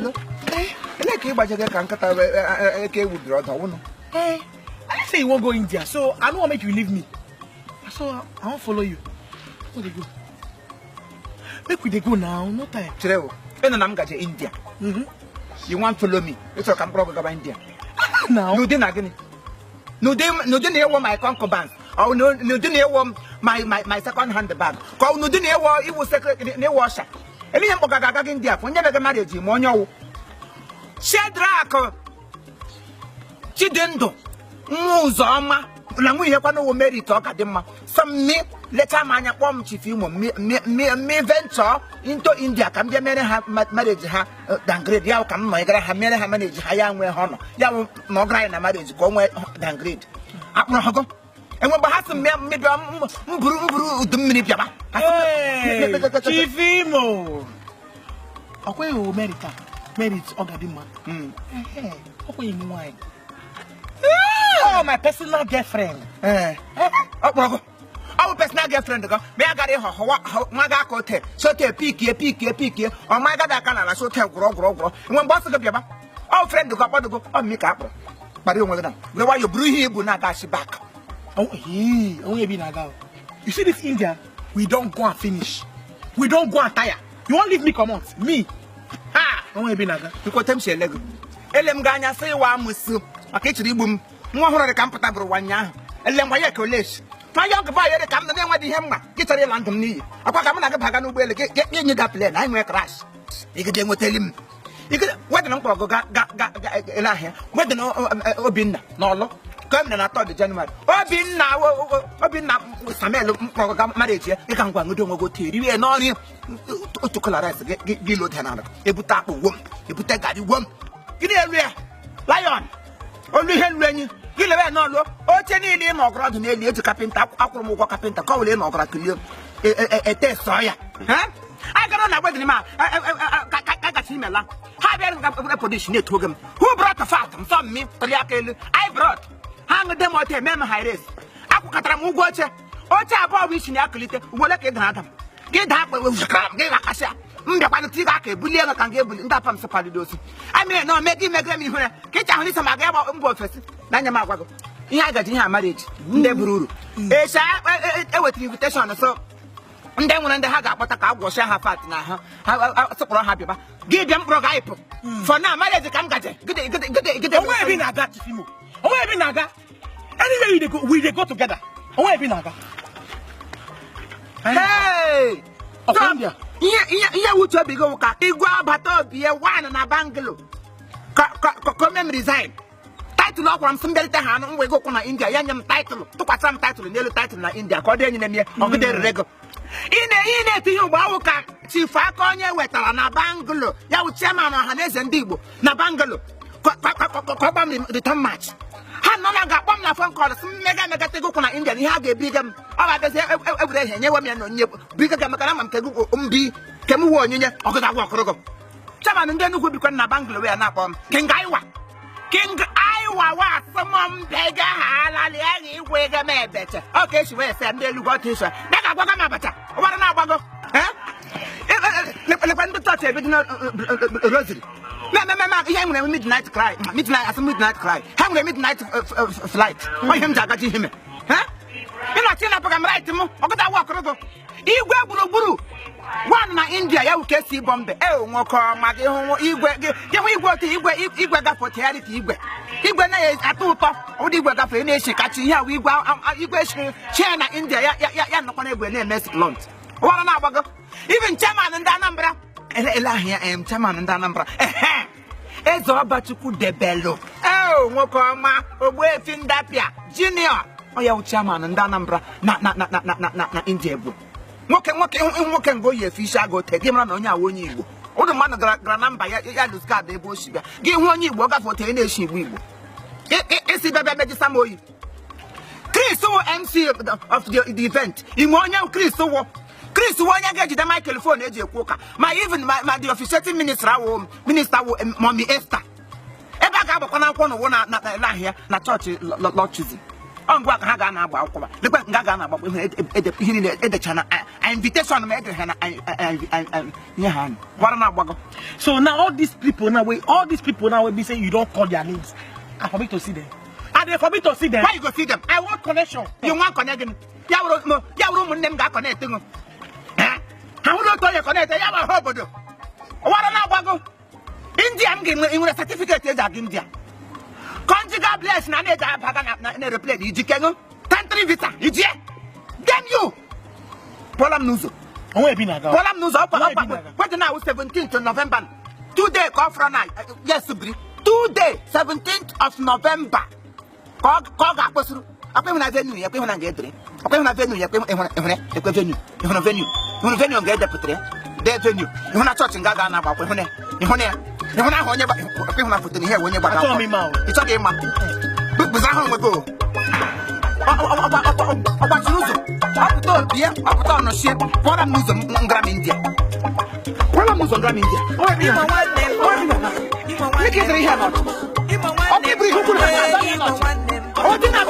Like you budget can cut away with brother. I say you won't go India, so I don't want to make you leave me. So I won't follow you. Where they go? Make we they go now, no time. Trevor, when I'm going to India. You want to follow me? It's a camp about India. Now, no dinner again. No, didn't hear my concubine. Oh, no, didn't hear my second hand bag. Call no didn't hear what it was secret near washer. And then Bogaga India, when you never married him, on your Shadrach Chidendo Muzoma. Langu yekwa no marry talk at them. Some me later man ya kwam chief me venture into India can be marry marriage ha downgrade ya come my gra ha marry ha manage ha ya nwe hono ya no gra na marriage go nwe downgrade akro hago enwe ba has me do mburu udumini biaba Chief Imo akwe o America marriage ogadima akwe imo wine. Oh, my personal girlfriend. Our personal girlfriend. May I got a Maga Cote, so te picky, or my God, I can so tell grow. When boss of the Biaba, our friend to go on make up. But you want to know why you brew here, Bunagashi back. Oh, he only be Naga. You see this India, we don't go and finish. We don't go and tire. You won't leave me come out. Me. Ha! Only be Naga. You got them say leg. Elem Ganya say one musu. I catch the boom. More the comfortable one ya. Elem why college. My young boy come the name of the hammer. Get a land to me. I can't come Pagano well. Get me in that plane. I'm a crash. You can tell him. You could what an uncle got what the Obin no come and I thought the January. Obin now Samuel marriage. You can't go and go to you and all you to colorize get Lieutenant. You put up a woman. You put that woman. Get a lion. Only Henry. You never know. Oh, Jenny, no grad near to carpenter, Aquamoka carpenter, call in or gratulium. A test, sawyer. Huh? I got on a wedding man. I got him a lamp. How dare I position it to him? Who brought the phantom? Some me, I brought. Hang them out a man high race. Aquatramu watcher. Ocha about wishing Acolite, will let it happen. Get up with the crab, give a cassia. Tigake, Bullion can give Indapam Sapadidos. I mean, no, make him make me here. Get down this Magaba on board first. Nanyamago. He had got in her marriage. Neburu. It's a invitation. So, and then when the Haga, but I was her fat now. How support happy. Give them Brogapo. For now, marriage can get it. Get away, be Naga. Away, be Naga. Anyway, we go together. Away, be Naga. Hey! Of India. Here, would you be go? Igwa Bato be a one and a bungalow. Come resign. Title of one some Delta Han, we go to India, young title, to put some title in the title in India, according to the rego. In a thing about Chief Faconia, Weta, na bungalow, Yaw Chairman or Hanes and Igbo, na bungalow. The time match. I got one phone call, mega to go to India, he had a big every day, never me, bigger than Makaram, Umbi, Kamu, or could I walk rogo. Chairman and then who become a bungalow and up on King Iowa. King Iowa, someone beggar, Halali, wait a man better. Okay, she wears and then you got this. Never walk a better. What an hour? Huh? When the touch a rosary. Midnight cry. Midnight cry. Hang a midnight flight. Why him to him? Huh? You know, tell up I'm right to move. I got to walk over. Igwe Buru. One na India, you can see Bombay. Oh, Moko, Maggie, Igwe. Then we go to Igwe for charity. Igwe is at two top. Or Igwe for a nation catching here. We go Igwe, China, India, not on every name, next lunch. What an hour. Even Chairman and Danambra. Here I am, Chairman and Danambra. Ezo Bachuku de Bello. Oh, Mokoma, away Findapia, Junior. Oh, yeah, Chairman and Danambra, not India. What can go your fish? I go take him on your own. You. Oh, the man of Granamba, Yadus got the bush. Give one you walk up for 10 days. It's the Samoy. Chris, MC of the event. In one young Chris, Chris, one I get the microphone, my even my the officiating minister, Mommy Esther. Ever got one not here, not church, Lord choosing. On what Hagana about the Gagana about the channel invitation me get na yeah what na agbago. So now all these people now will be saying you don't call their names. I for me to see them. And they for me to see them. Why you go see them? I want connection. You want connection? Ya wuro mun dem ga connect ngo. Eh? How do to connect? Ya ba hobodo. What na agbago? India am get certificate is at India. Conjugal bless na na ga baga na replay di jikengo. Country visa. Ije. Damn you. Polam Nuzo. Polam Nuzo. What now 17th of November. 2 days off from now. Yes, 2 days 17th of November. Call Gaposru. Ape na venue, ape na get drink. Ape na venue, ape venue. You venue get the putre. There venue. You na church ngaga na ba ko hone. You na honye ba ape na put in here when you ba. It's okay man. Buza ho we go. About Nuzo. Up here, up on the ship. What a Nuzo Gram India. What a Nuzo Gram India. Look at the here not. Okay, bring who could have. Oh, didn't have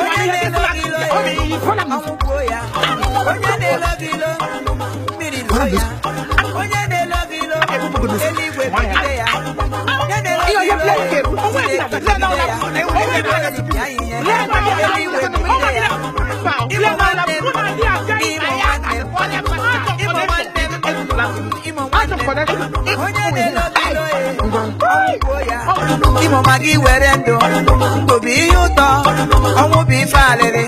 Imo magi werendo, to be you to, omo be falere.